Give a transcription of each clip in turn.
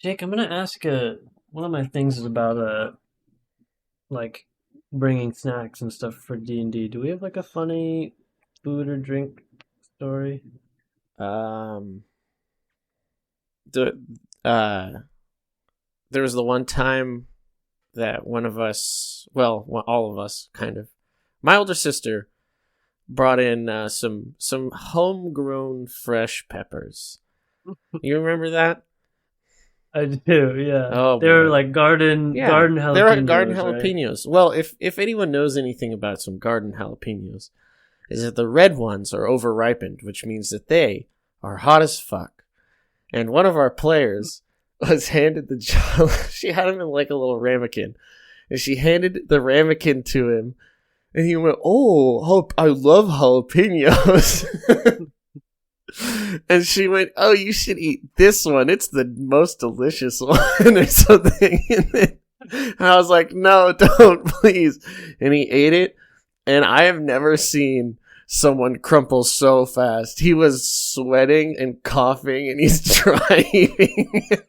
Jake, I'm gonna ask. One of my things is about like bringing snacks and stuff for D&D. Do we have like a funny food or drink story? Um, the uh, there was the one time that one of us, all of us, kind of, my older sister brought in some homegrown fresh peppers. You remember that? I do, yeah. Oh They're boy, like garden yeah, garden there are garden jalapenos, right? jalapenos. Well, if anyone knows anything about some garden jalapenos, is that the red ones are over-ripened, which means that they are hot as fuck. And one of our players was handed the she had him in like a little ramekin, and she handed the ramekin to him, and he went, "Oh, I love jalapenos." And she went, "Oh, you should eat this one. It's the most delicious one," or something. And I was like, "No, don't, please." And he ate it, and I have never seen someone crumple so fast. He was sweating and coughing, and he's driving.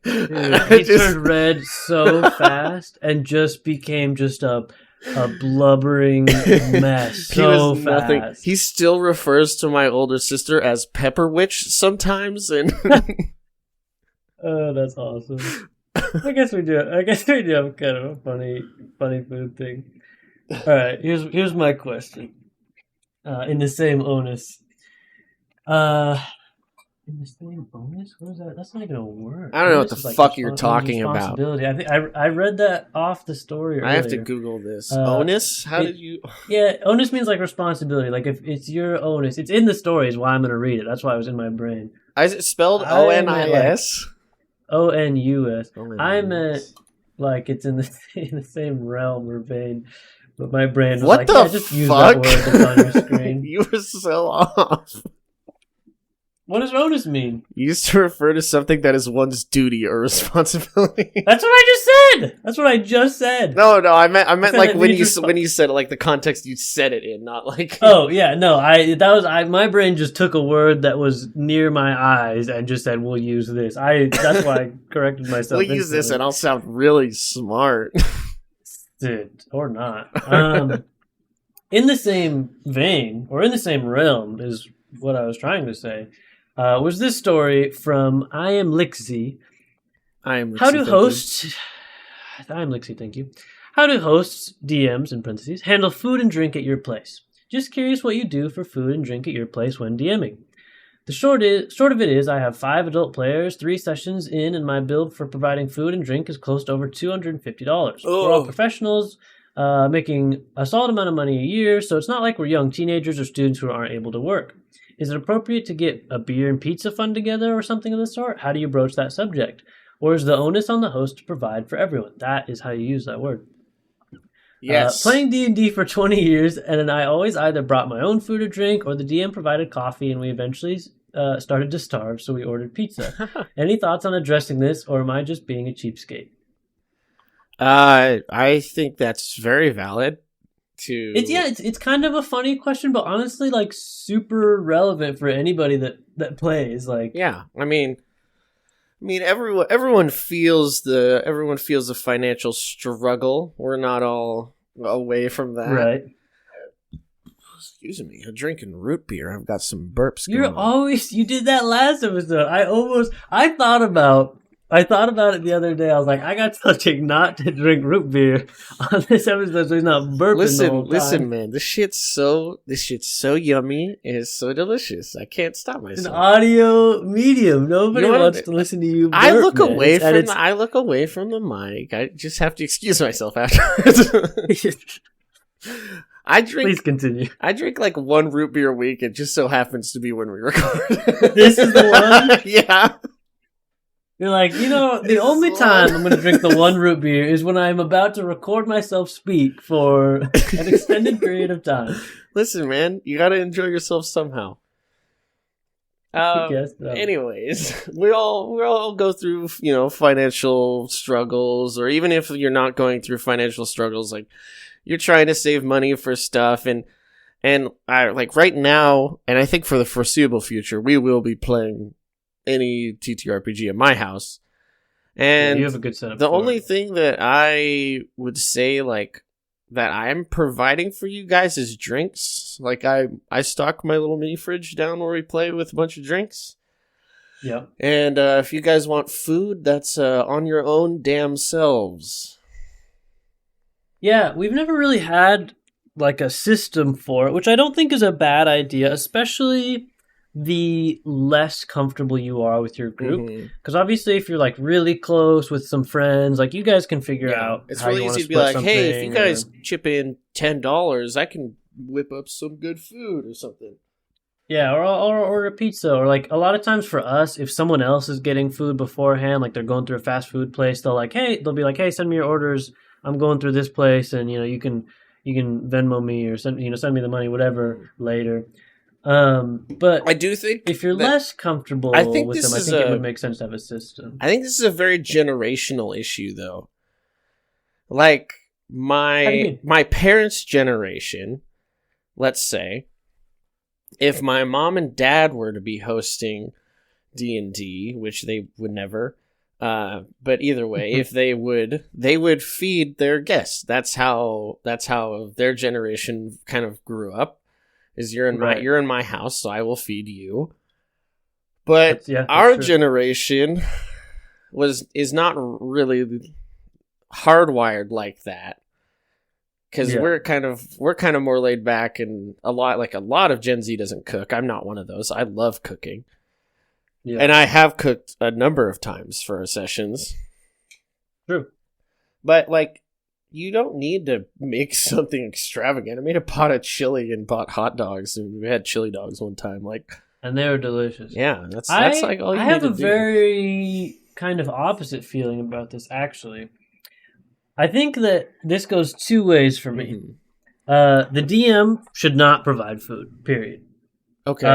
Dude, he turned red so fast and just became just a blubbering mess He was so nothing. fast. He still refers to my older sister as Pepper Witch sometimes, and Oh, that's awesome. I guess we do. I guess we do have kind of a funny food thing. All right, here's my question. In the same onus. Uh, in the same onus? What is that? That's not even a word. I don't know what Onus the is like fuck you're talking about. responsibility. I think I read that off the story I have to earlier. Google this. Uh, Onus? How it, did you? yeah, onus means like responsibility. Like if it's your onus, it's in the story. Is why I'm gonna read it. That's why it was in my brain. Is it spelled I meant like ONIS? ONUS. I meant ONIS. like it's in the in the same realm or vein. But my brain was What like, the yeah, just use that fuck? word that's on your screen. You were so off. What does onus mean? You used to refer to something that is one's duty or responsibility. That's what I just said. That's what I just said. No, I meant said like it when means when you said it, like the context you said it in, not like. Oh yeah, no, my brain just took a word that was near my eyes and just said we'll use this. That's why I corrected myself. We'll use this, instantly. and I'll sound really smart. Dude, or not. In the same vein or in the same realm is what I was trying to say. Was this story from I Am Lixie? I am. How Lexi, do thank you. hosts? I am Lixie, thank you. How do hosts, DMs in parentheses, handle food and drink at your place? Just curious what you do for food and drink at your place when DMing. The short of it is, I have 5 adult players, 3 sessions in, and my bill for providing food and drink is close to over $250. We're all Oh. professionals, making a solid amount of money a year, so it's not like we're young teenagers or students who aren't able to work. Is it appropriate to get a beer and pizza fund together or something of the sort? How do you broach that subject? Or is the onus on the host to provide for everyone? That is how you use that word. Yes. Playing D&D for 20 years, and I always either brought my own food or drink, or the DM provided coffee, and we eventually started to starve, so we ordered pizza. Any thoughts on addressing this, or am I just being a cheapskate? I think that's very valid. It's kind of a funny question, but honestly, like super relevant for anybody that plays. Like, Yeah, I mean, everyone feels the financial struggle. We're not all away from that. right? Excuse me, I'm drinking root beer. I've got some burps You're going on. always you did that last episode. I thought about it the other day. I was like, I got to tell Jake not to drink root beer on this episode, so he's not burping the whole time. Listen, man. This shit's so yummy. And it's so delicious. I can't stop It's an myself. audio medium. Nobody You know what? wants to listen to you. Burp, I look man. away And from I look away from the mic. I just have to excuse myself afterwards. I drink. Please continue. I drink like 1 root beer a week. It just so happens to be when we record. This is the one? Yeah. You're like, the only time I'm going to drink the 1 root beer is when I'm about to record myself speak for an extended period of time. Listen, man, you got to enjoy yourself somehow. I guess so. Anyways, we all go through, financial struggles, or even if you're not going through financial struggles, like you're trying to save money for stuff, and I like right now, and I think for the foreseeable future, we will be playing any TTRPG at my house. And you have a good setup. the for only it. thing that I would say, like, that I'm providing for you guys is drinks. Like, I stock my little mini fridge down where we play with a bunch of drinks. Yeah. And if you guys want food, that's on your own damn selves. Yeah, we've never really had like a system for it, which I don't think is a bad idea, especially the less comfortable you are with your group. Mm-hmm. Because obviously, if you're like really close with some friends, like you guys can figure out It's how really you want easy to to be split like, hey, if you something, guys or- chip in $10, I can whip up some good food or something. Yeah, or order pizza, or like a lot of times for us, if someone else is getting food beforehand, like they're going through a fast food place, they'll be like, hey, send me your orders. I'm going through this place, and you can Venmo me or send me the money, whatever later. But I do think if you're that- less comfortable I think with this them, I is think it a- would make sense to have a system. I think this is a very generational issue, though. Like How do you mean? my parents' generation, let's say, if my mom and dad were to be hosting D&D, which they would never, but either way, if they would feed their guests. That's how their generation kind of grew up. Is you're in my house, so I will feed you. But That's our true. generation is not really hardwired like that. Because Yeah. we're kind of more laid back, and a lot of Gen Z doesn't cook. I'm not one of those. I love cooking, Yeah, and I have cooked a number of times for our sessions. true. But like, you don't need to make something extravagant. I made a pot of chili and bought hot dogs, and we had chili dogs one time. Like, And they were delicious. yeah, that's like all you I need have to a do. very kind of opposite feeling about this, actually. I think that this goes two ways for me. Mhm. The DM should not provide food, period. Okay.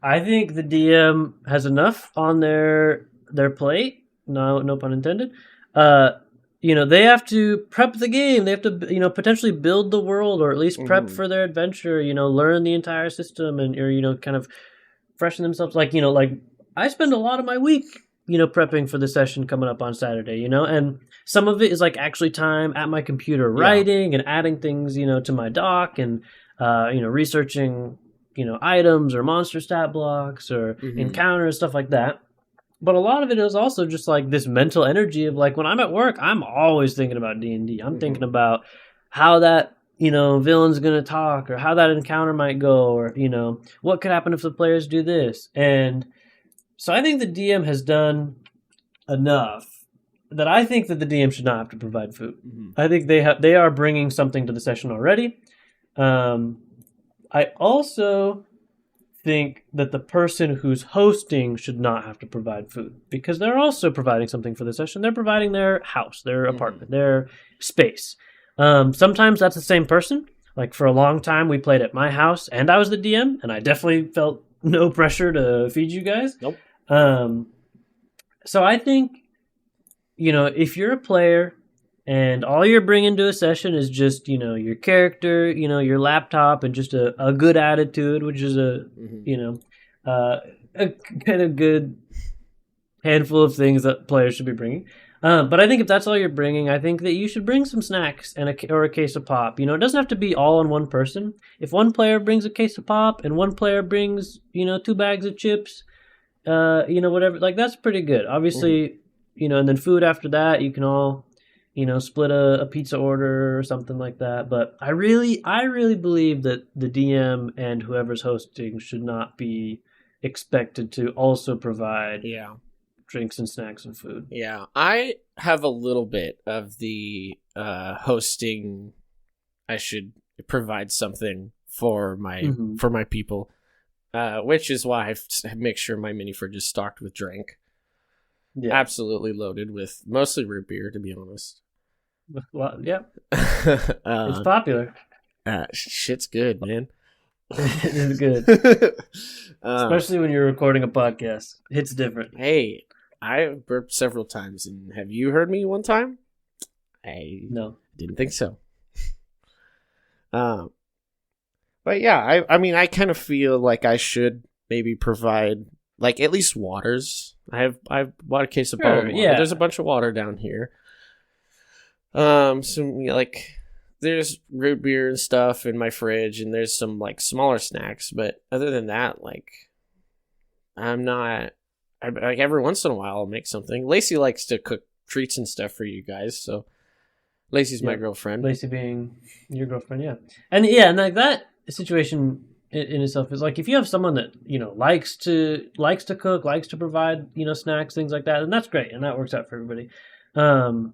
I think the DM has enough on their plate. No pun intended. They have to prep the game. They have to, potentially build the world, or at least prep Mhm. for their adventure. Learn the entire system, and or kind of freshen themselves. Like I spend a lot of my week, prepping for the session coming up on Saturday. And some of it is like actually time at my computer writing and adding things, to my doc, and researching, items or monster stat blocks or Mhm. encounters, stuff like that. But a lot of it is also just like this mental energy of like when I'm at work, I'm always thinking about D&D. I'm thinking about how that villain's gonna talk, or how that encounter might go, or what could happen if the players do this. And so I think the DM has done enough that I think that the DM should not have to provide food. Mhm. I think they are bringing something to the session already. I also think that the person who's hosting should not have to provide food, because they're also providing something for the session. They're providing their house, their apartment, their space. Sometimes that's the same person. Like for a long time, we played at my house, and I was the DM, and I definitely felt no pressure to feed you guys. Nope. So I think, if you're a player and all you're bringing to a session is just, your character, your laptop, and just a good attitude, which is a kind of good handful of things that players should be bringing. But I think if that's all you're bringing, I think that you should bring some snacks and or a case of pop. It doesn't have to be all on one person. If one player brings a case of pop and one player brings, 2 bags of chips, whatever, like that's pretty good. Obviously, and then food after that, you can all, split a pizza order or something like that. But I really believe that the DM and whoever's hosting should not be expected to also provide drinks and snacks and food. Yeah, I have a little bit of the hosting. I should provide something for my people, which is why I make sure my mini fridge is stocked with drink. Yeah, Absolutely loaded with mostly root beer, to be honest. well, yeah, it's popular. Shit's good, man. It is good, especially when you're recording a podcast. It's different. Hey, I burped several times, and have you heard me one time? I No. didn't think so. But yeah, I mean, I kind of feel like I should maybe provide like at least waters. I've bought a case of Sure, bottled water. yeah. There's a bunch of water down here. Like there's root beer and stuff in my fridge, and there's some like smaller snacks. But other than that, like I'm not. Like every once in a while, I'll make something. Lacey likes to cook treats and stuff for you guys, so Lacey's my girlfriend. Lacey being your girlfriend, yeah. And like that situation in itself is like if you have someone that likes to cook, likes to provide snacks, things like that, and that's great, and that works out for everybody. And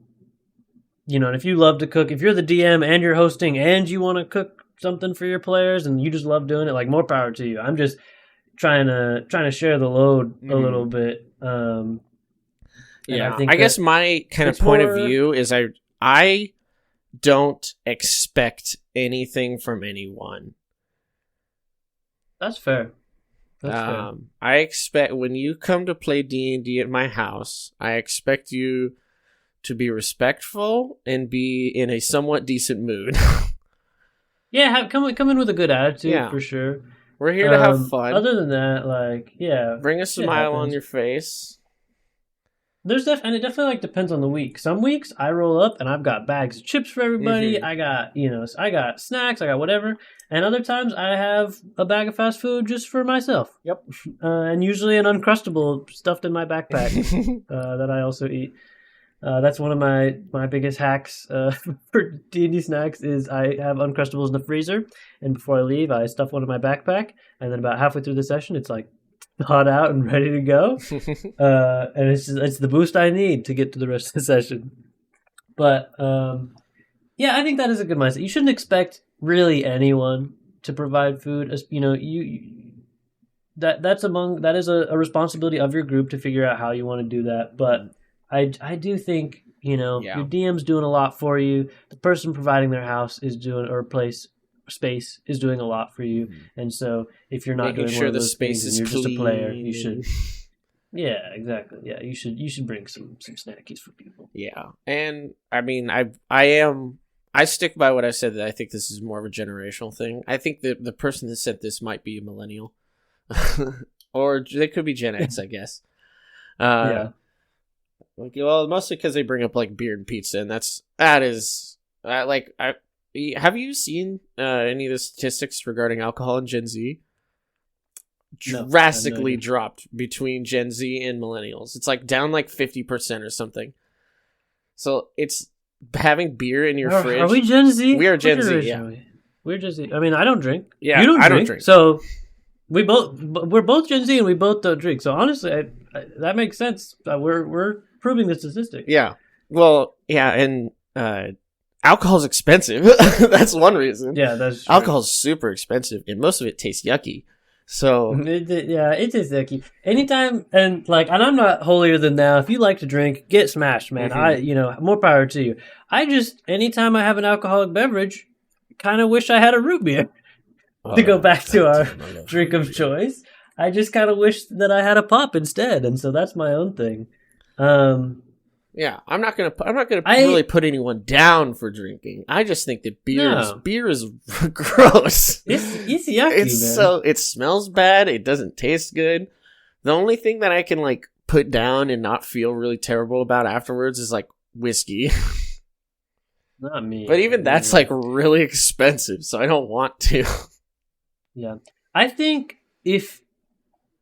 if you love to cook, if you're the DM and you're hosting and you want to cook something for your players and you just love doing it, like more power to you. I'm just trying to share the load a little bit. Yeah, I guess my kind of point of view is I don't expect anything from anyone. That's fair. Fair. I expect when you come to play D&D at my house, I expect you to be respectful and be in a somewhat decent mood. Yeah, come in with a good attitude for sure. We're here to have fun. Other than that, like, yeah, bring a smile on your face. And it definitely like depends on the week. Some weeks I roll up and I've got bags of chips for everybody. Mm-hmm. I got snacks. I got whatever. And other times I have a bag of fast food just for myself. Yep. And usually an Uncrustable stuffed in my backpack that I also eat. That's one of my biggest hacks for D&D snacks is I have Uncrustables in the freezer, and before I leave, I stuff one in my backpack, and then about halfway through the session, it's like thawed out and ready to go, and it's the boost I need to get to the rest of the session. But yeah, I think that is a good mindset. You shouldn't expect really anyone to provide food. As that is a responsibility of your group to figure out how you want to do that, but. I do think, your DM's doing a lot for you. The person providing their house is doing, or space is doing a lot for you. And so if you're not doing one of those things and you're just a player, you should. Yeah, exactly. Yeah, you should bring some snackies for people. Yeah. And I mean, I stick by what I said, that I think this is more of a generational thing. I think that the person that said this might be a millennial. Or they could be Gen X, I guess. Yeah. Like, well, mostly because they bring up like beer and pizza, and that is have you seen any of the statistics regarding alcohol in Gen Z? Drastically dropped between Gen Z and millennials. It's like down like 50% or something. So it's having beer in your fridge. Are we Gen Z? We are Gen Z. Yeah, we're Gen Z. I mean, I don't drink. Yeah, you don't I don't drink. So we're both Gen Z and we both don't drink. So honestly, that makes sense. We're proving the statistic. Yeah. Well, yeah, and alcohol's expensive. That's one reason. Yeah, that's true. Alcohol's super expensive, and most of it tastes yucky. So it tastes yucky. Anytime, and I'm not holier than thou. If you like to drink, get smashed, man. Mm-hmm. More power to you. Anytime I have an alcoholic beverage, kind of wish I had a root beer. To go back to our drink of choice, I just kind of wish that I had a pop instead, and so that's my own thing. Yeah, I'm not gonna really put anyone down for drinking. I just think that beer is gross. It's yucky, man. It smells bad. It doesn't taste good. The only thing that I can like put down and not feel really terrible about afterwards is like whiskey. Not me. But even that's like really expensive, so I don't want to. Yeah, I think if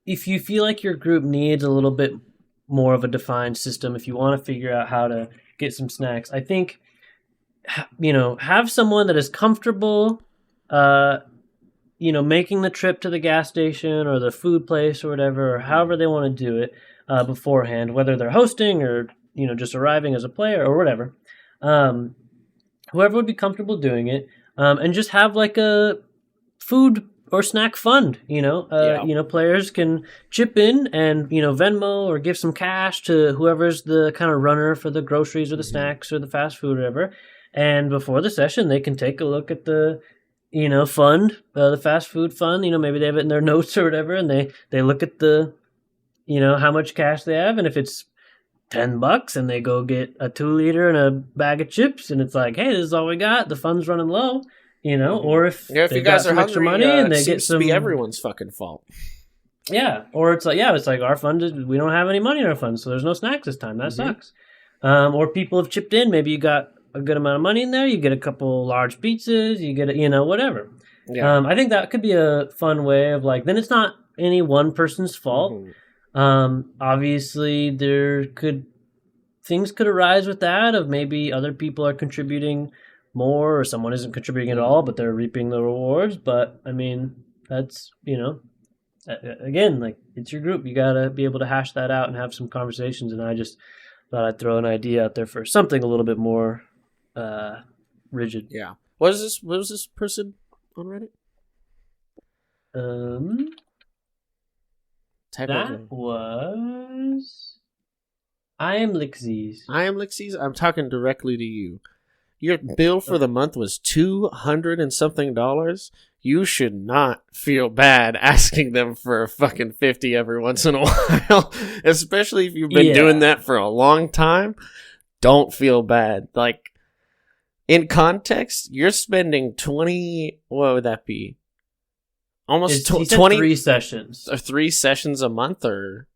you feel like your group needs a little bit more of a defined system, if you want to figure out how to get some snacks, I think, have someone that is comfortable, making the trip to the gas station or the food place or whatever, or however they want to do it beforehand, whether they're hosting or, just arriving as a player or whatever. Whoever would be comfortable doing it, and just have like a food or snack fund, players can chip in and, Venmo or give some cash to whoever's the kind of runner for the groceries or the snacks or the fast food or whatever. And before the session, they can take a look at the, fund, the fast food fund, maybe they have it in their notes or whatever. And they look at the, how much cash they have. And if it's $10 and they go get a 2-liter and a bag of chips and it's like, hey, this is all we got. The fund's running low. Or if you guys are hungry, extra money and they get to be everyone's fucking fault. Yeah, or it's like our fund is, we don't have any money in our fund, so there's no snacks this time. That sucks. Or people have chipped in. Maybe you got a good amount of money in there. You get a couple large pizzas. You get whatever. Yeah. I think that could be a fun way of then it's not any one person's fault. Obviously, things could arise with that of maybe other people are contributing more or someone isn't contributing at all, but they're reaping the rewards. But I mean, that's again, it's your group. You gotta be able to hash that out and have some conversations. And I just thought I'd throw an idea out there for something a little bit more rigid. Yeah. What was this person on Reddit? That was I am Lixies. I am Lixies. I'm talking directly to you. Your bill for the month was $200 and something. You should not feel bad asking them for a fucking 50 every once in a while, especially if you've been doing that for a long time. Don't feel bad. In context, you're spending 20. What would that be? Almost 20. 3 sessions. Or 3 sessions a month, or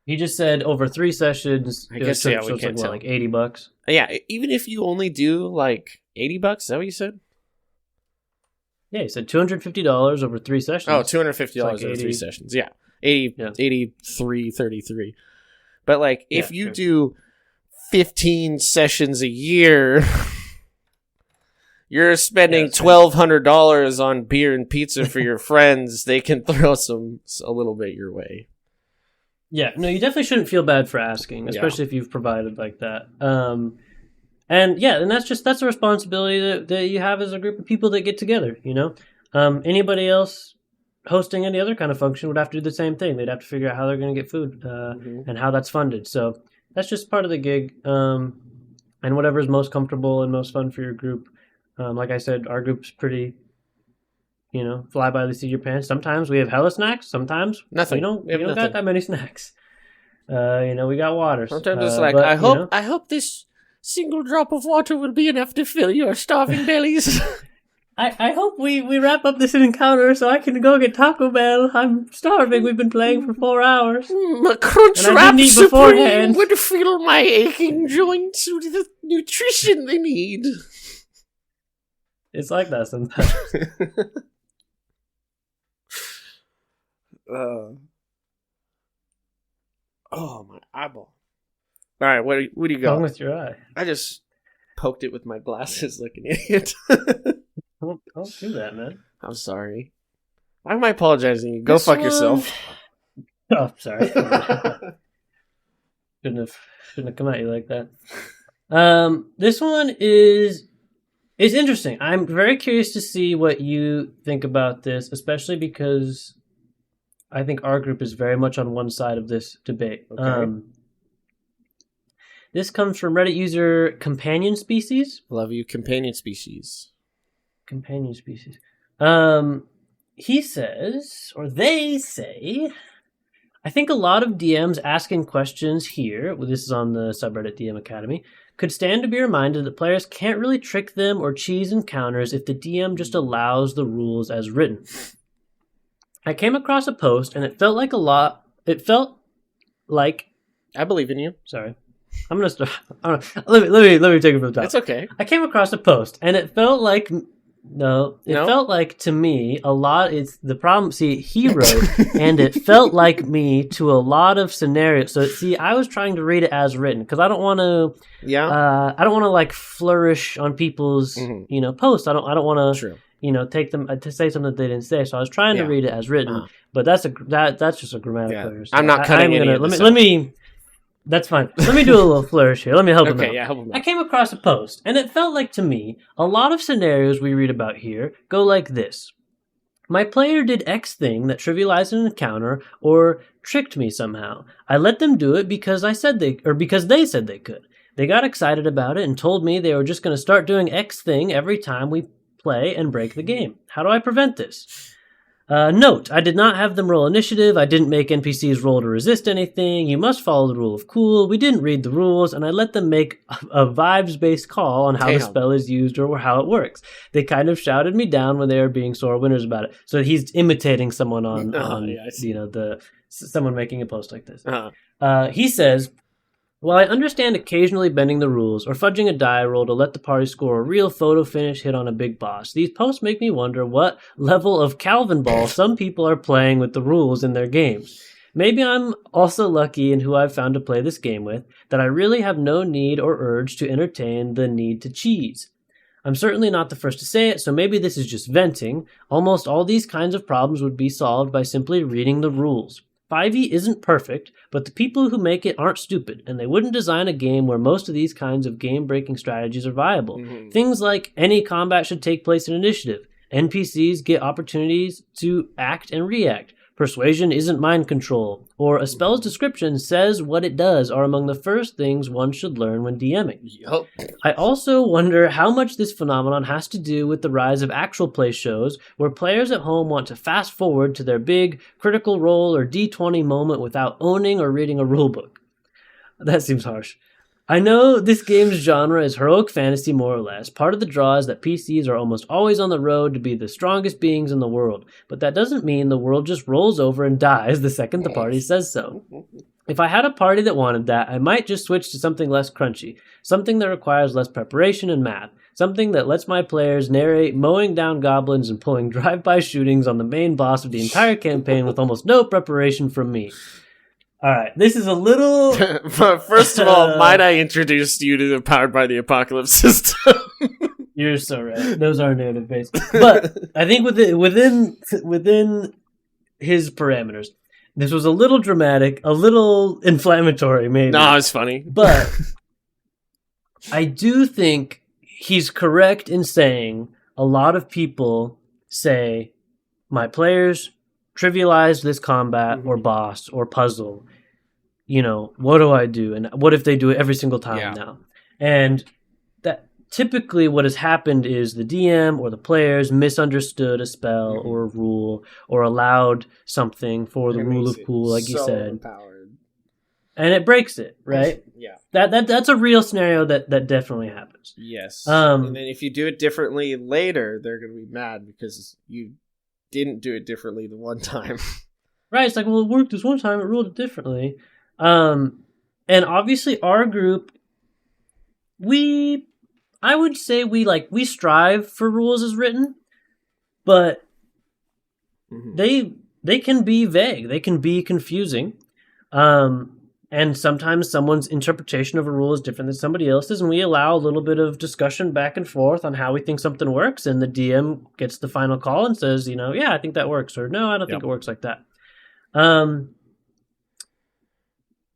he just said over 3 sessions. I guess we can't tell. $80. Yeah, even if you only do $80, is that what you said? Yeah, he said $250 over 3 sessions. Oh, $250 over 3 sessions. Yeah, 83.33. But if you do 15 sessions a year, you're spending $1,200 on beer and pizza for your friends. They can throw a little bit your way. Yeah, no, you definitely shouldn't feel bad for asking, especially if you've provided like that. And that's a responsibility that you have as a group of people that get together. Anybody else hosting any other kind of function would have to do the same thing. They'd have to figure out how they're going to get food and how that's funded. So that's just part of the gig. And whatever is most comfortable and most fun for your group. Like I said, our group's pretty, fly by the seat of your pants. Sometimes we have hella snacks. Sometimes nothing. We don't got that many snacks. We got water. Sometimes it's I hope this single drop of water will be enough to fill your starving bellies. I hope we wrap up this encounter so I can go get Taco Bell. I'm starving. We've been playing for 4 hours. A crunch wrap supreme would fill my aching joints with the nutrition they need. It's like that sometimes. My eyeball. All right, what do you got? What's wrong with your eye? I just poked it with my glasses like an idiot. Don't do that, man. I'm sorry. Why am I apologizing? Go fuck yourself. Oh, sorry. Shouldn't have come at you like that. This one is interesting. I'm very curious to see what you think about this, especially because I think our group is very much on one side of this debate. Okay. This comes from Reddit user Companion Species. Love you, Companion Species. Companion Species. He says, or they say, I think a lot of DMs asking questions here, this is on the subreddit DM Academy, could stand to be reminded that players can't really trick them or cheese encounters if the DM just allows the rules as written. I came across a post and it felt like I believe in you. Sorry. I'm gonna start. Let me take it from the top. It's okay. I came across a post and it felt like felt like to me a lot. It's the problem. See, he wrote and it felt like me to a lot of scenarios. So see, I was trying to read it as written because I don't want to. Yeah. I don't want to flourish on people's posts. I don't want to. True. Take them to say something that they didn't say. So I was trying to read it as written, but that's just a grammatical error. So I'm not cutting any of this let me. That's fine. Let me do a little flourish here. Let me help him out. Okay, yeah, help him out. I came across a post, and it felt like to me, a lot of scenarios we read about here go like this. My player did X thing that trivialized an encounter or tricked me somehow. I let them do it because they said they could. They got excited about it and told me they were just going to start doing X thing every time we play and break the game. How do I prevent this? Note, I did not have them roll initiative. I didn't make NPCs roll to resist anything. You must follow the rule of cool. We didn't read the rules, and I let them make a vibes-based call on how the spell is used or how it works. They kind of shouted me down when they were being sore winners about it. So he's imitating someone on someone making a post like this. He says, while I understand occasionally bending the rules or fudging a die roll to let the party score a real photo finish hit on a big boss, these posts make me wonder what level of Calvin ball some people are playing with the rules in their games. Maybe I'm also lucky in who I've found to play this game with, that I really have no need or urge to entertain the need to cheese. I'm certainly not the first to say it, so maybe this is just venting. Almost all these kinds of problems would be solved by simply reading the rules. 5e isn't perfect, but the people who make it aren't stupid, and they wouldn't design a game where most of these kinds of game-breaking strategies are viable. Things like any combat should take place in initiative. NPCs get opportunities to act and react. Persuasion isn't mind control, or a spell's description says what it does are among the first things one should learn when DMing. Yep. I also wonder how much this phenomenon has to do with the rise of actual play shows where players at home want to fast forward to their big critical role or D20 moment without owning or reading a rulebook. That seems harsh. I know this game's genre is heroic fantasy more or less. Part of the draw is that PCs are almost always on the road to be the strongest beings in the world, but that doesn't mean the world just rolls over and dies the second the party says so. If I had a party that wanted that, I might just switch to something less crunchy, something that requires less preparation and math, something that lets my players narrate mowing down goblins and pulling drive-by shootings on the main boss of the entire campaign with almost no preparation from me. All right, this is a little... First of all, might I introduce you to the Powered by the Apocalypse system? You're so right. Those are narrative based. But I think within his parameters, this was a little dramatic, a little inflammatory, maybe. No, it's funny. But I do think he's correct in saying a lot of people say, my players trivialize this combat or boss or puzzle. You know, what do I do? And what if they do it every single time now? And that typically what has happened is the DM or the players misunderstood a spell or a rule or allowed something for the rule of cool, like you said. Empowered. And it breaks it, right? Yeah. That's a real scenario that definitely happens. Yes. And then if you do it differently later, they're going to be mad because you didn't do it differently the one time. Right, it's like, well, it worked this one time, it ruled it differently. And obviously our group, I would say we strive for rules as written, but they can be vague, they can be confusing. And sometimes someone's interpretation of a rule is different than somebody else's, and we allow a little bit of discussion back and forth on how we think something works, and the DM gets the final call and says, yeah, I think that works, or no, I don't think it works like that.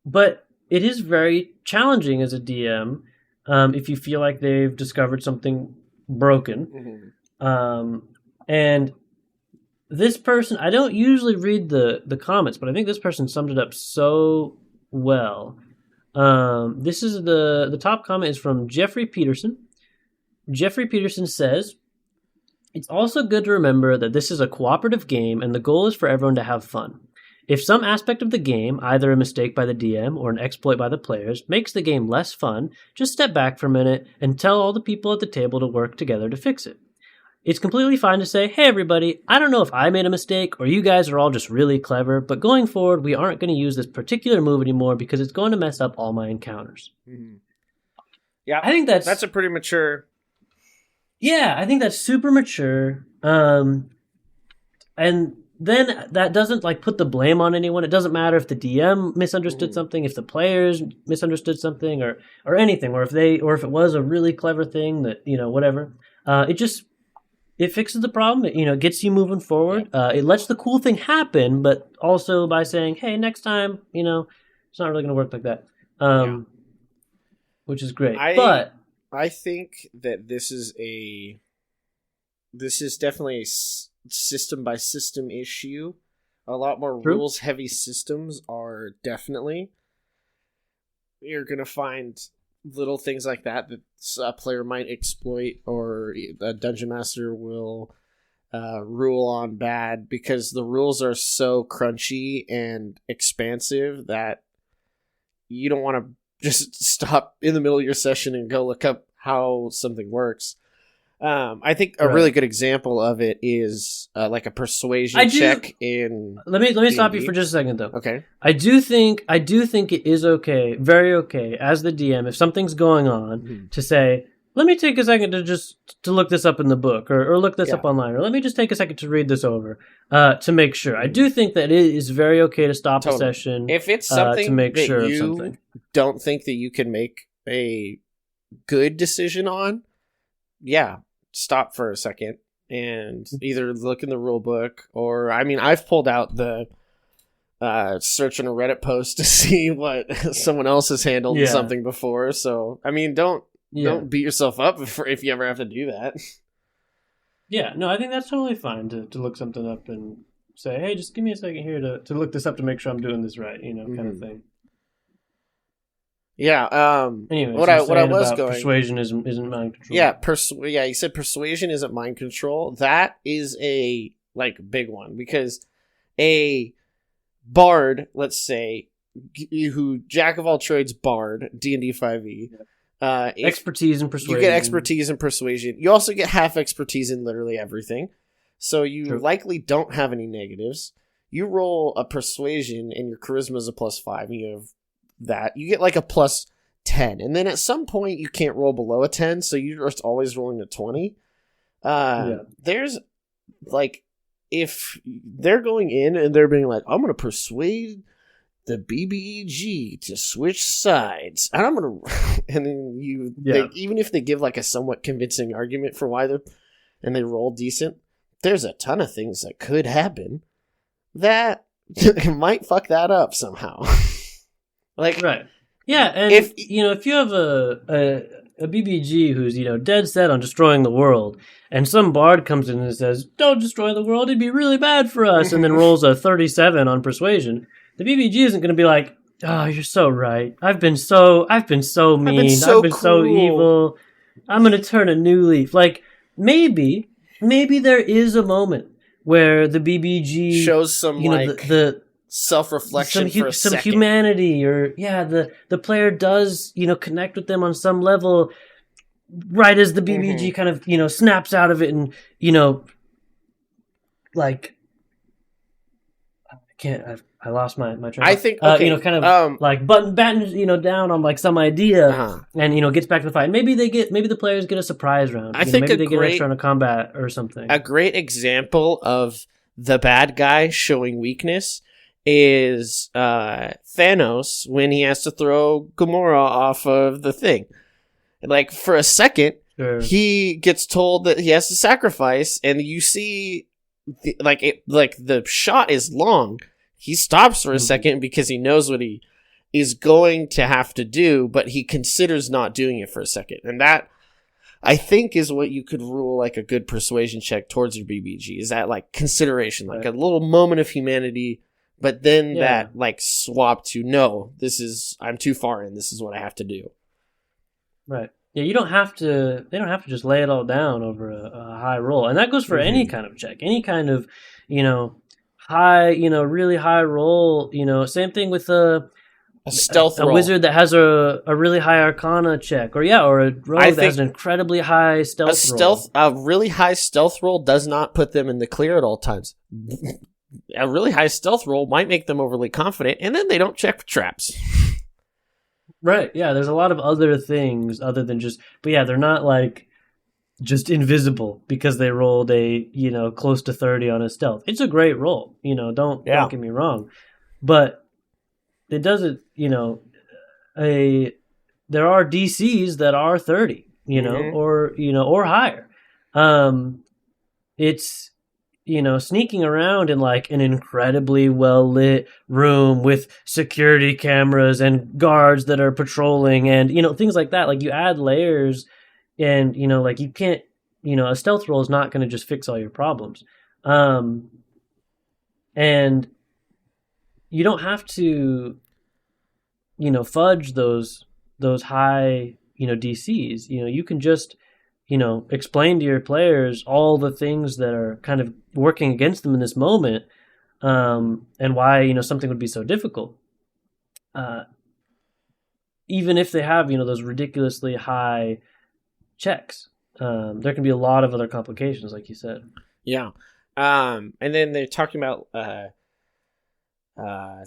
But it is very challenging as a DM if you feel like they've discovered something broken. And this person, I don't usually read the comments, but I think this person summed it up so well. This is the top comment is from Jeffrey Peterson. Jeffrey Peterson says, it's also good to remember that this is a cooperative game and the goal is for everyone to have fun. If some aspect of the game, either a mistake by the DM or an exploit by the players, makes the game less fun, just step back for a minute and tell all the people at the table to work together to fix it. It's completely fine to say, hey everybody, I don't know if I made a mistake or you guys are all just really clever, but going forward we aren't going to use this particular move anymore because it's going to mess up all my encounters. Yeah, I think that's a pretty mature... Yeah, I think that's super mature. And then that doesn't put the blame on anyone. It doesn't matter if the DM misunderstood something, if the players misunderstood something, or anything, or if it was a really clever thing that whatever. It fixes the problem. It gets you moving forward. It lets the cool thing happen, but also by saying, hey, next time, it's not really going to work like that, which is great. But I think that this is definitely a system by system issue. A lot more rules heavy systems are definitely, you're gonna find little things like that a player might exploit, or a dungeon master will rule on bad because the rules are so crunchy and expansive that you don't want to just stop in the middle of your session and go look up how something works. I think a really good example of it is like a persuasion check in. Let me stop you for just a second, though. Okay. I do think it is okay, very okay, as the DM, if something's going on, to say, let me take a second to look this up in the book, or look this up online, or let me just take a second to read this over, to make sure. I do think that it is very okay to stop a session if it's something to make that sure you of something. Don't think that you can make a good decision on, stop for a second and either look in the rule book or, I mean, I've pulled out the search on a Reddit post to see what someone else has handled something before. So, I mean, don't beat yourself up if you ever have to do that. Yeah, no, I think that's totally fine to look something up and say, hey, just give me a second here to look this up to make sure I'm doing this right, kind of thing. Yeah. Anyways, what I was going persuasion isn't mind control. Yeah, you said persuasion isn't mind control. That is a big one because a bard, let's say, who jack of all trades bard D&D 5e, expertise in persuasion. You get expertise in persuasion. You also get half expertise in literally everything. So you likely don't have any negatives. You roll a persuasion and your charisma is a +5. And you have that. You get a +10. And then at some point you can't roll below a 10. So you're just always rolling a 20. There's if they're going in and they're being like, I'm going to persuade the BBEG to switch sides, and I'm gonna, and then they, even if they give a somewhat convincing argument for why and they roll decent, there's a ton of things that could happen that might fuck that up somehow. Yeah, and if you have a BBG who's dead set on destroying the world, and some bard comes in and says, "Don't destroy the world; it'd be really bad for us," and then rolls a 37 on persuasion. The BBG isn't going to be like, "Oh, you're so right. I've been so mean. I've been so evil. I'm going to turn a new leaf." Maybe there is a moment where the BBG shows some the self-reflection for a some second. humanity, or the player does connect with them on some level, right as the BBG kind of snaps out of it and I lost my train. I think okay, batten down on some idea and gets back to the fight. Maybe the players get a surprise round. I think maybe they get extra on a combat or something. A great example of the bad guy showing weakness is Thanos when he has to throw Gamora off of the thing. For a second, he gets told that he has to sacrifice, and you see the shot is long. He stops for a second because he knows what he is going to have to do, but he considers not doing it for a second. And that, I think, is what you could rule a good persuasion check towards your BBG. Is that consideration, a little moment of humanity, but then that swap to, no, I'm too far in, this is what I have to do. Right. Yeah, they don't have to just lay it all down over a high roll. And that goes for any kind of check, any kind of, high, really high roll, same thing with a stealth roll. A wizard that has a really high arcana check, or a rogue that has an incredibly high stealth roll. A really high stealth roll does not put them in the clear at all times. A really high stealth roll might make them overly confident, and then they don't check for traps. Right, yeah, there's a lot of other things other than they're not just invisible because they rolled a, close to 30 on a stealth. It's a great roll, don't get me wrong. But it doesn't, there are DCs that are 30, or higher. It's, sneaking around in an incredibly well lit room with security cameras and guards that are patrolling and, things like that. You add layers and, you can't, a stealth roll is not going to just fix all your problems. And you don't have to, fudge those high, DCs. You can just, explain to your players all the things that are kind of working against them in this moment, and why something would be so difficult. Even if they have those ridiculously high checks, there can be a lot of other complications, like you said. Yeah. And then they're talking about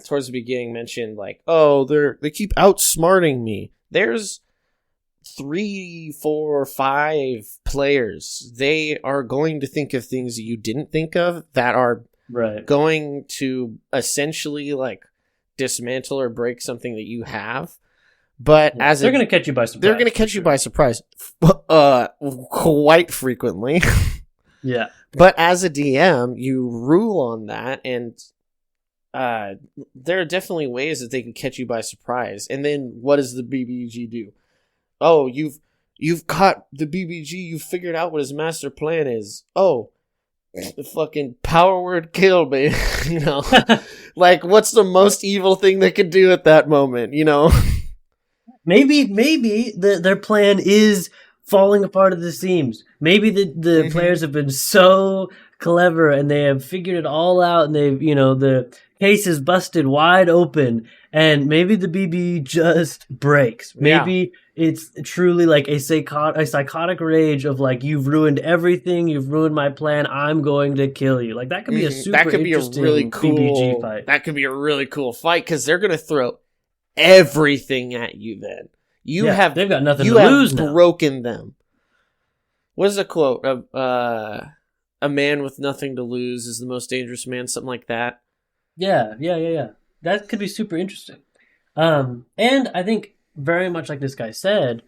towards the beginning mentioned like, oh, they keep outsmarting me. There's 3, 4, 5 players. They are going to think of things that you didn't think of that are going to essentially like dismantle or break something that you have. But they're going to catch you by surprise. They're going to catch you by surprise quite frequently. Yeah. But as a DM, you rule on that, and there are definitely ways that they can catch you by surprise. And then what does the BBG do? Oh, you've caught the BBG. You've figured out what his master plan is. Oh, the fucking power word kill, baby. Like, what's the most evil thing they could do at that moment? Maybe their plan is falling apart at the seams. Maybe the players have been so clever and they have figured it all out, and they've the case is busted wide open, and maybe the BB just breaks. Maybe it's truly like a psychotic rage of like, you've ruined everything, you've ruined my plan, I'm going to kill you. Like, that could be a super interesting really cool BBG fight. That could be a really cool fight, because they're going to throw everything at you then. They've got nothing to lose now. Broken them. What is the quote? A man with nothing to lose is the most dangerous man, something like that. Yeah. That could be super interesting. And I think very much like this guy said,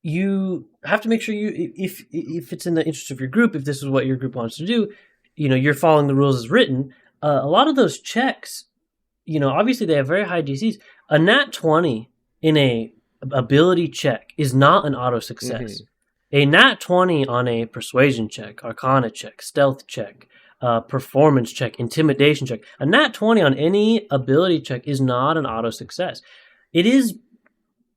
you have to make sure if it's in the interest of your group, if this is what your group wants to do, you're following the rules as written. A lot of those checks, obviously they have very high DCs. A nat 20 in a ability check is not an auto success. A nat 20 on a persuasion check, arcana check, stealth check, performance check, intimidation check, a nat 20 on any ability check is not an auto success. It is,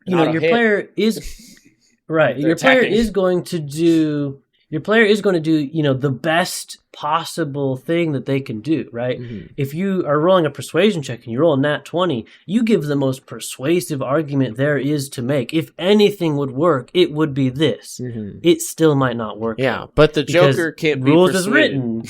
your player is right. Your player is going to do the best possible thing that they can do, right? If you are rolling a persuasion check and you roll a nat 20, you give the most persuasive argument there is to make. If anything would work, it would be this. It still might not work. Yeah, but the Joker can't be rules as written.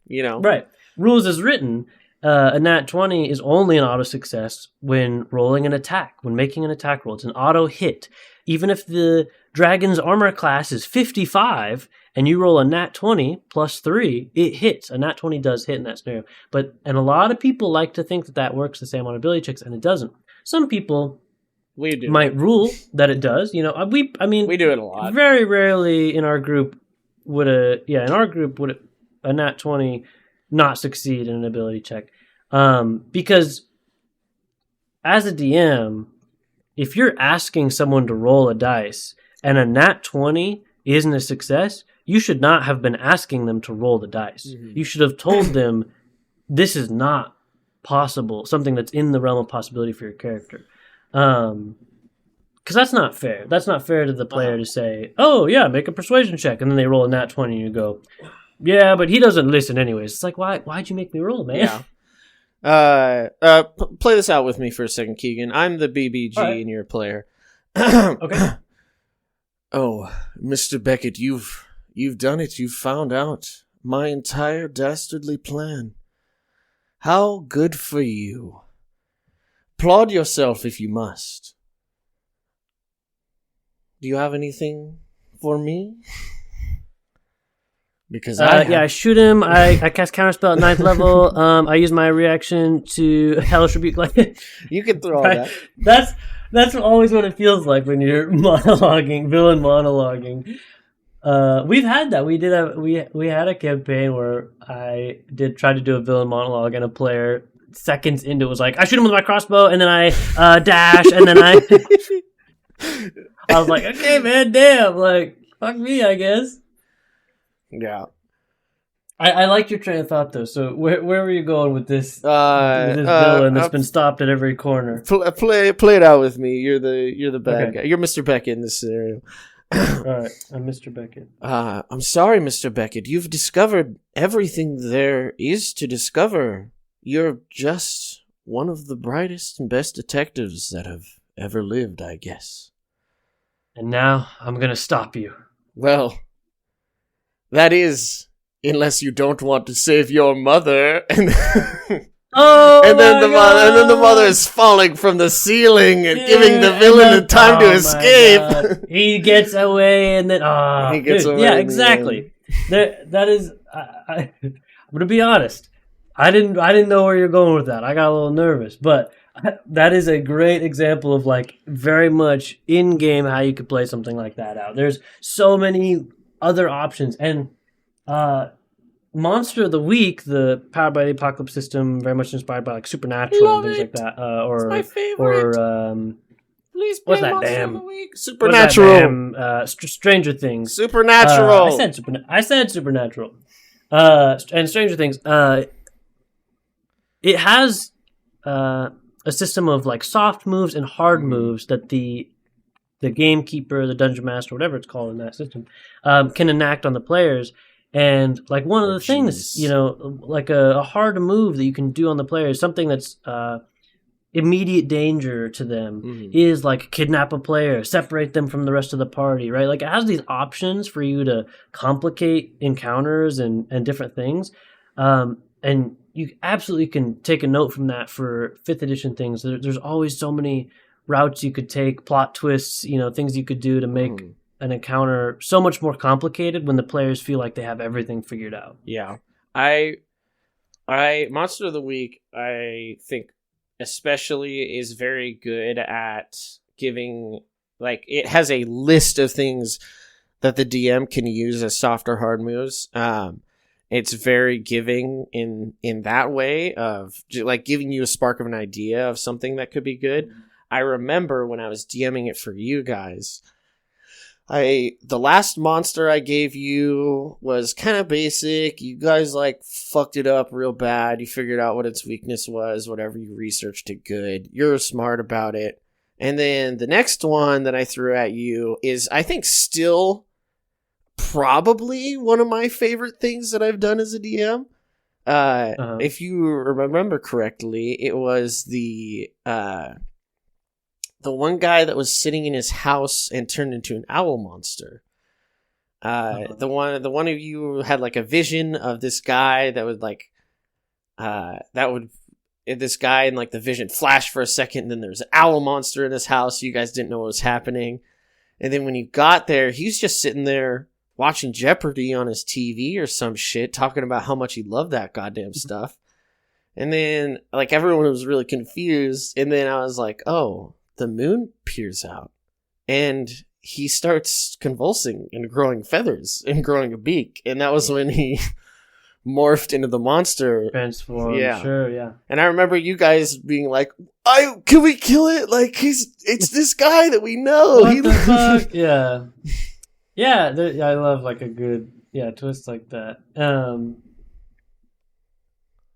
Right. Rules as written, a nat 20 is only an auto success when rolling an attack, when making an attack roll. It's an auto hit. Even if the dragon's armor class is 55 and you roll a nat 20 plus 3, it hits. A nat 20 does hit in that scenario. And a lot of people like to think that works the same on ability checks, and it doesn't. Some people might rule that it does. We do it a lot. Very rarely in our group would a nat 20 not succeed in an ability check. Because as a DM, if you're asking someone to roll a dice and a nat 20 isn't a success, you should not have been asking them to roll the dice. You should have told them this is not possible, something that's in the realm of possibility for your character. Because that's not fair. That's not fair to the player to say, oh, yeah, make a persuasion check, and then they roll a nat 20 and you go, yeah, but he doesn't listen anyways. It's like, why'd you make me roll, man? Yeah. Play this out with me for a second, Keagan. I'm the BBG and you're a player. Okay. Oh, Mr. Beckett, you've done it. You've found out my entire dastardly plan. How good for you. Applaud yourself if you must. Do you have anything for me? Because I shoot him. I cast Counterspell at 9th level. I use my reaction to Hellish Rebuke. Like, you can throw all that. That's always what it feels like when you're villain monologuing. We've had that. We had a campaign where I tried to do a villain monologue, and a player seconds into it was like, I shoot him with my crossbow, and then I dash, and then I was like, okay, man, damn, like, fuck me, I guess. Yeah. I like your train of thought though. So where were you going with this Uh, villain that's uh, been stopped at every corner? play it out with me. You're the bad Okay, guy. You're Mr. Beckett in this scenario. all right. I'm Mr. Beckett. I'm sorry, Mr. Beckett. You've discovered everything there is to discover. You're just one of the brightest and best detectives that have ever lived, I guess. And now I'm gonna stop you. Well, that is, unless you don't want to save your mother. And Oh and then my the mother God! is falling from the ceiling and Yeah, giving the and villain then- the time oh to my escape. God. He gets away, and then He gets dude, away yeah, in the exactly. That is. I'm gonna be honest. I didn't know where you're going with that. I got a little nervous, but that is a great example of like very much in game how you could play something like that out. There's so many other options, and Monster of the Week, the Powered by the Apocalypse system, very much inspired by like Supernatural Love and things it. like that, It's my or favorite. Please play what's that Monster damn of the Week. what's that Supernatural. damn Stranger Things. Supernatural. I said Supernatural. And Stranger Things. It has a system of like soft moves and hard moves that the gamekeeper, the dungeon master, whatever it's called in that system, can enact on the players. And like one of the things, like a hard move that you can do on the players, something that's immediate danger to them is like kidnap a player, separate them from the rest of the party, right? Like it has these options for you to complicate encounters and different things. And you absolutely can take a note from that for 5th edition things. There's always so many routes you could take, plot twists, things you could do to make an encounter so much more complicated when the players feel like they have everything figured out. Yeah. I Monster of the Week, I think especially is very good at giving, like, it has a list of things that the DM can use as soft or hard moves. It's very giving in that way of like giving you a spark of an idea of something that could be good. I remember when I was DMing it for you guys, the last monster I gave you was kind of basic. You guys like fucked it up real bad. You figured out what its weakness was, whatever, you researched it good. You're smart about it. And then the next one that I threw at you is, I think, still probably one of my favorite things that I've done as a DM. If you remember correctly, it was the one guy that was sitting in his house and turned into an owl monster. The one of you had like a vision of this guy that would like this guy and like the vision flashed for a second, and then there's an owl monster in his house. You guys didn't know what was happening, and then when you got there, he's just sitting there watching Jeopardy on his TV or some shit, talking about how much he loved that goddamn stuff. And then like everyone was really confused, and then I was like, oh, the moon peers out, and he starts convulsing and growing feathers and growing a beak, and that was when he morphed into the monster. Transformed, yeah. Sure, yeah. And I remember you guys being like, can we kill it? Like, it's this guy that we know. What the fuck? Yeah. Yeah, I love like a good twist like that. And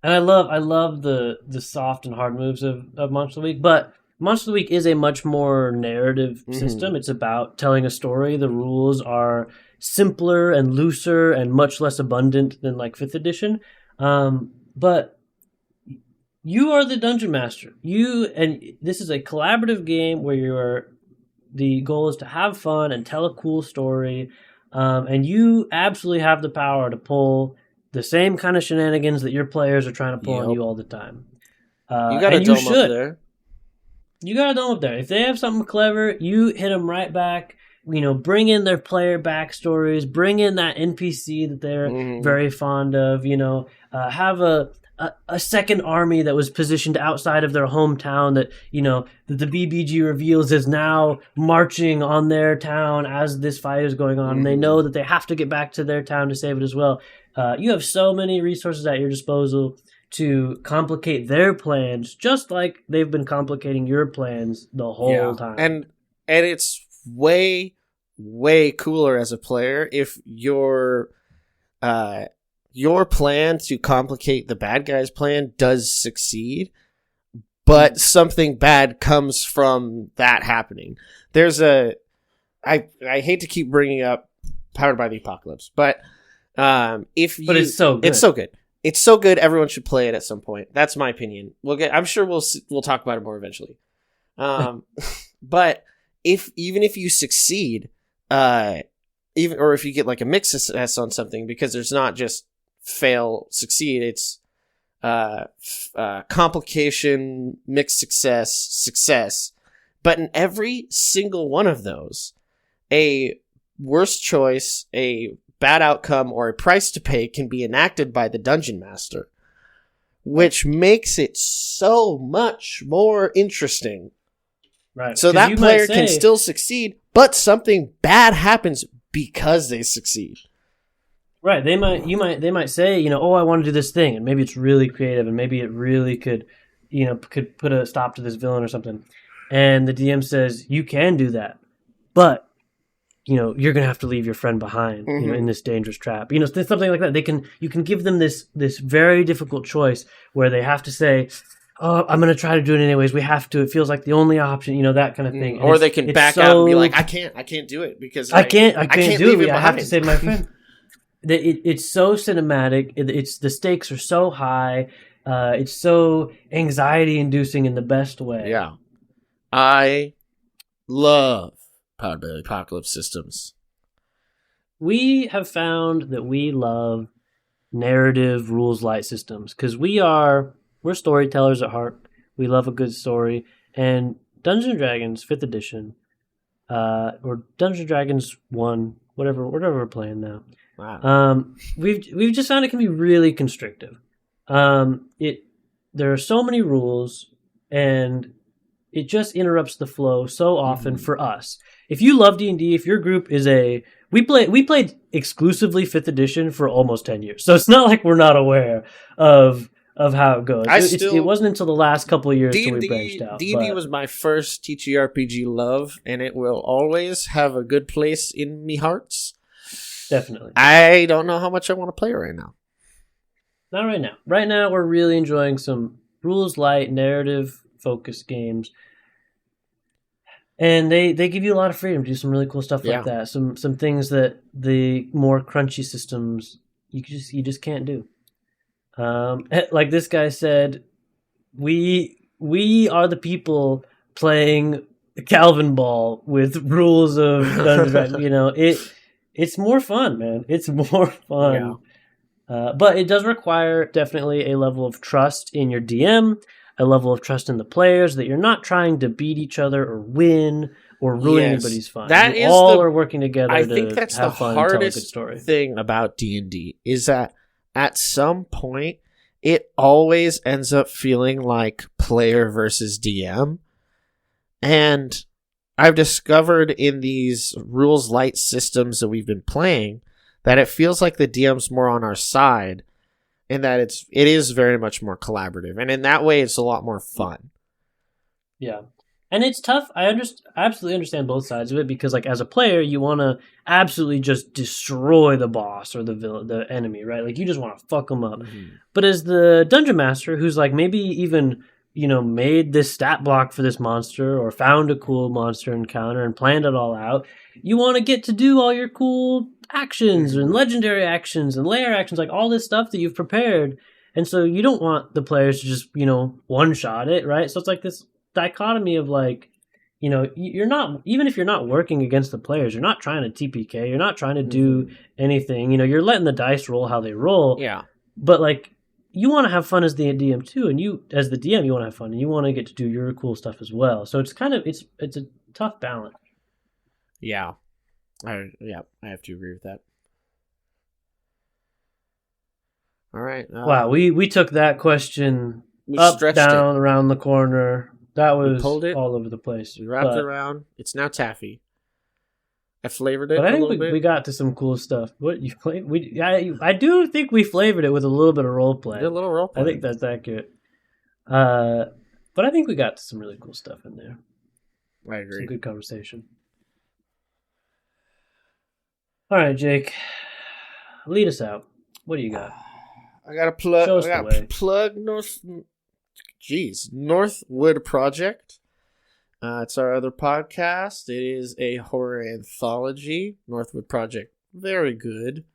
I love the soft and hard moves of Monster of the Week, but Monster of the Week is a much more narrative system. It's about telling a story. The rules are simpler and looser and much less abundant than like 5th edition. But you are the dungeon master. And this is a collaborative game where the goal is to have fun and tell a cool story. And you absolutely have the power to pull the same kind of shenanigans that your players are trying to pull on you all the time. You got a dome up there. You got a dome up there. If they have something clever, you hit them right back. Bring in their player backstories. Bring in that NPC that they're very fond of. Have a second army that was positioned outside of their hometown that the BBG reveals is now marching on their town as this fight is going on. And they know that they have to get back to their town to save it as well. You have so many resources at your disposal to complicate their plans, just like they've been complicating your plans the whole time. And it's way, way cooler as a player if your your plan to complicate the bad guy's plan does succeed, but something bad comes from that happening. There's I hate to keep bringing up Powered by the Apocalypse, but it's so good. It's so good. Everyone should play it at some point. That's my opinion. I'm sure we'll talk about it more eventually. But even if you succeed, or if you get like a mixed success on something, because there's not just fail, succeed, it's complication, mixed success. But in every single one of those, a worse choice, a bad outcome, or a price to pay can be enacted by the dungeon master, which makes it so much more interesting. Right. So that player can still succeed, but something bad happens because they succeed. Right. They might say, oh, I want to do this thing, and maybe it's really creative, and maybe it really could put a stop to this villain or something. And the DM says, you can do that, but you're going to have to leave your friend behind, in this dangerous trap. Something like that. You can give them this very difficult choice where they have to say, oh, I'm going to try to do it anyways. We have to. It feels like the only option, that kind of thing. And or they can back out and be like, I can't do it because I can't do it. I have to save my friend. It's so cinematic. It's the stakes are so high. It's so anxiety inducing in the best way. Yeah. I love Powered by the Apocalypse systems. We have found that we love narrative rules light systems because we're storytellers at heart. We love a good story, and Dungeons & Dragons 5th edition, or Dungeons & Dragons 1, whatever we're playing now. Wow. We've just found it can be really constrictive. There are so many rules, and it just interrupts the flow so often for us. If you love D&D, if your group is we played exclusively 5th edition for almost 10 years. So it's not like we're not aware of how it goes. It wasn't until the last couple of years until we branched out. D&D was my first TTRPG love, and it will always have a good place in me hearts. Definitely. I don't know how much I want to play right now. Not right now. Right now, we're really enjoying some rules light, narrative focused games. And they give you a lot of freedom to do some really cool stuff like that. Some things that the more crunchy systems you just can't do. Like this guy said, we are the people playing Calvin Ball with rules of Dungeons and Dragons. It's more fun, man. It's more fun. Yeah. But it does require definitely a level of trust in your DM, a level of trust in the players, that you're not trying to beat each other or win or ruin anybody's fun. You all are working together. I think that's the hardest thing about D&D is that at some point it always ends up feeling like player versus DM. And I've discovered in these rules light systems that we've been playing that it feels like the DM's more on our side, and that it is very much more collaborative. And in that way, it's a lot more fun. Yeah. And it's tough. I absolutely understand both sides of it, because like as a player, you want to absolutely just destroy the boss or the enemy, right? Like you just want to fuck them up. Mm-hmm. But as the dungeon master, who's like maybe even made this stat block for this monster or found a cool monster encounter and planned it all out, you want to get to do all your cool actions and legendary actions and layer actions, like all this stuff that you've prepared. And so you don't want the players to just, one-shot it, right? So it's like this dichotomy of like, you're not, even if you're not working against the players, you're not trying to TPK, you're not trying to do anything, you're letting the dice roll how they roll. Yeah. But like, you want to have fun as the DM too, and you, as the DM, you want to have fun, and you want to get to do your cool stuff as well. So it's kind of, it's a tough balance. Yeah. I have to agree with that. All right. Wow, we took that question up, down, around the corner. That was all over the place. We wrapped it around. It's now taffy. I flavored it a little bit. We got to some cool stuff. What you I do think we flavored it with a little bit of role play. A little role play. I think that's accurate. But I think we got to some really cool stuff in there. I agree. Some good conversation. All right, Jake, lead us out. What do you got? I got to plug. Show us I the got way. plug Northwood Project. It's our other podcast. It is a horror anthology. Northwood Project, very good.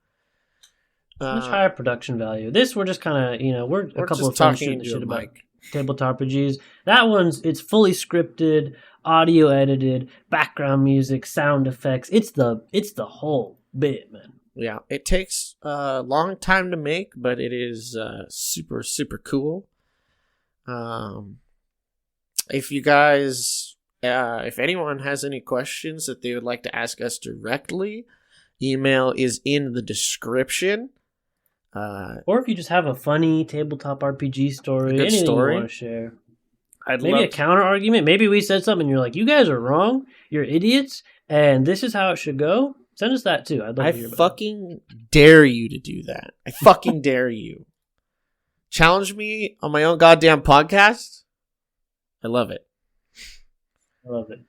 Much higher production value. This we're just kind of we're a couple of friends shooting the shit about tabletop RPGs. That it's fully scripted, audio edited, background music, sound effects. It's the whole bit, man. Yeah, it takes a long time to make, but it is super, super cool. If you guys, if anyone has any questions that they would like to ask us directly, email is in the description. Or if you just have a funny tabletop RPG story, good anything story. you want to share. Maybe a counter argument. Maybe we said something and you're like, you guys are wrong. You're idiots. And this is how it should go. Send us that too. I'd love to hear about fucking dare you to do that. I fucking dare you. Challenge me on my own goddamn podcast. I love it. I love it.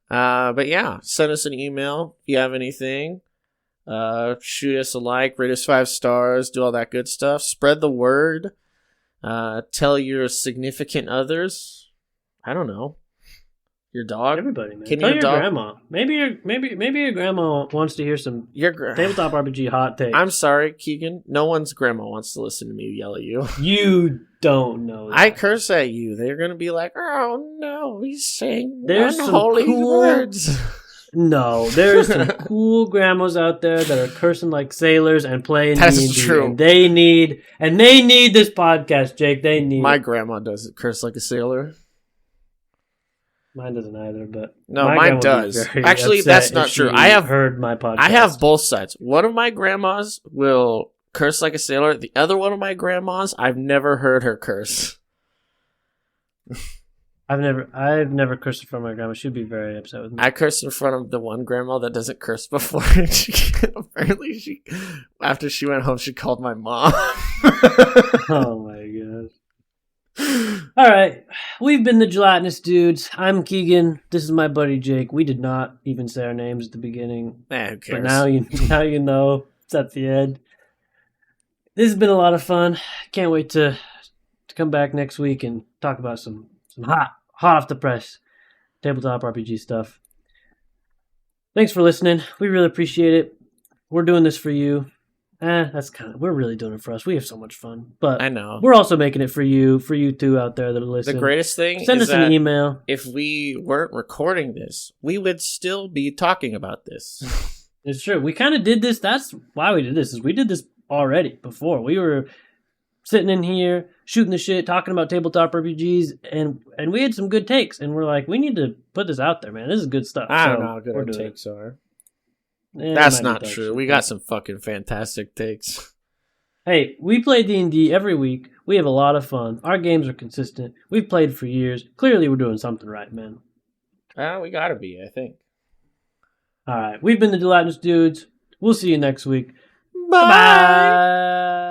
But yeah, send us an email if you have anything. Shoot us a like, rate us 5 stars, do all that good stuff. Spread the word. Tell your significant others. I don't know. Your dog. Everybody, man. Tell your grandma. Maybe your grandma wants to hear some tabletop RPG hot takes. I'm sorry, Keegan. No one's grandma wants to listen to me yell at you. You don't know that. I curse at you. They're gonna be like, "Oh no, he's saying there's unholy words." No, there's some cool grandmas out there that are cursing like sailors and playing That's D&D, true. And they need this podcast, Jake. They need My grandma doesn't curse like a sailor. Mine doesn't either, but no, mine does. Actually, that's not true. I have heard my podcast. I have both sides. One of my grandmas will curse like a sailor. The other one of my grandmas, I've never heard her curse. I've never cursed in front of my grandma. She'd be very upset with me. I cursed in front of the one grandma that doesn't curse before. Apparently, after she went home, she called my mom. Oh my gosh. All right, we've been the Gelatinous Dudes. I'm Keegan. This is my buddy Jake. We did not even say our names at the beginning. Who cares? But now you know. It's at the end. This has been a lot of fun. Can't wait to come back next week and talk about some hot off the press tabletop RPG stuff. Thanks for listening. We really appreciate it. We're doing this for you. We're really doing it for us. We have so much fun. But I know. We're also making it for you two out there that are listening. The greatest thing Send is us an email. If we weren't recording this, we would still be talking about this. It's true. We kind of did this. That's why we did this. Is we did this already before. We were sitting in here, shooting the shit, talking about tabletop RPGs, and we had some good takes. And we're like, we need to put this out there, man. This is good stuff. I don't know how good our takes are. Yeah, that's not true. We got some fucking fantastic takes. Hey, we play D&D every week. We have a lot of fun. Our games are consistent. We've played for years. Clearly, we're doing something right, man. We gotta be, I think. All right. We've been the Gelatinous Dudes. We'll see you next week. Bye. Bye.